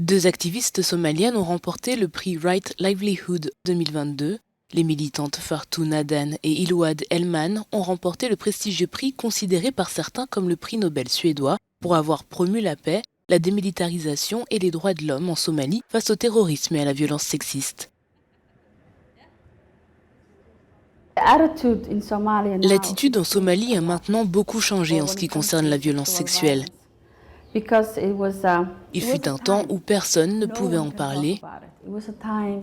Deux activistes somaliennes ont remporté le prix Right Livelihood 2022. Les militantes Fartoun Adan et Ilouad Elman ont remporté le prestigieux prix considéré par certains comme le prix Nobel suédois pour avoir promu la paix, la démilitarisation et les droits de l'homme en Somalie face au terrorisme et à la violence sexiste. L'attitude en Somalie a maintenant beaucoup changé en ce qui concerne la violence sexuelle. Il fut un temps où personne ne pouvait en parler,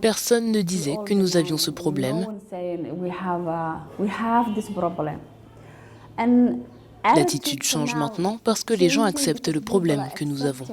personne ne disait que nous avions ce problème. L'attitude change maintenant parce que les gens acceptent le problème que nous avons.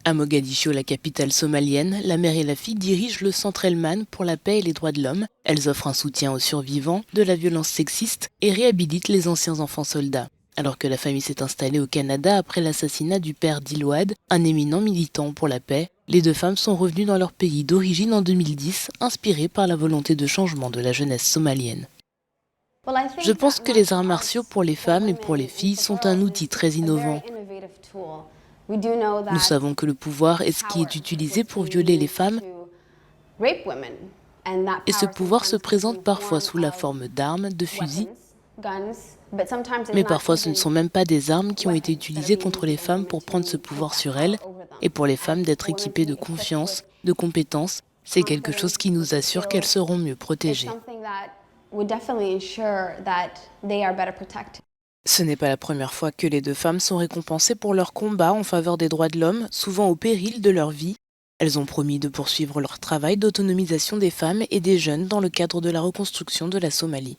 À Mogadiscio, la capitale somalienne, la mère et la fille dirigent le Centre Elman pour la paix et les droits de l'homme. Elles offrent un soutien aux survivants de la violence sexiste et réhabilitent les anciens enfants soldats. Alors que la famille s'est installée au Canada après l'assassinat du père d'Ilouad, un éminent militant pour la paix, les deux femmes sont revenues dans leur pays d'origine en 2010, inspirées par la volonté de changement de la jeunesse somalienne. Je pense que les arts martiaux pour les femmes et pour les filles sont un outil très innovant. Nous savons que le pouvoir est ce qui est utilisé pour violer les femmes, et ce pouvoir se présente parfois sous la forme d'armes, de fusils, mais parfois ce ne sont même pas des armes qui ont été utilisées contre les femmes pour prendre ce pouvoir sur elles, et pour les femmes d'être équipées de confiance, de compétences, c'est quelque chose qui nous assure qu'elles seront mieux protégées. Ce n'est pas la première fois que les deux femmes sont récompensées pour leur combat en faveur des droits de l'homme, souvent au péril de leur vie. Elles ont promis de poursuivre leur travail d'autonomisation des femmes et des jeunes dans le cadre de la reconstruction de la Somalie.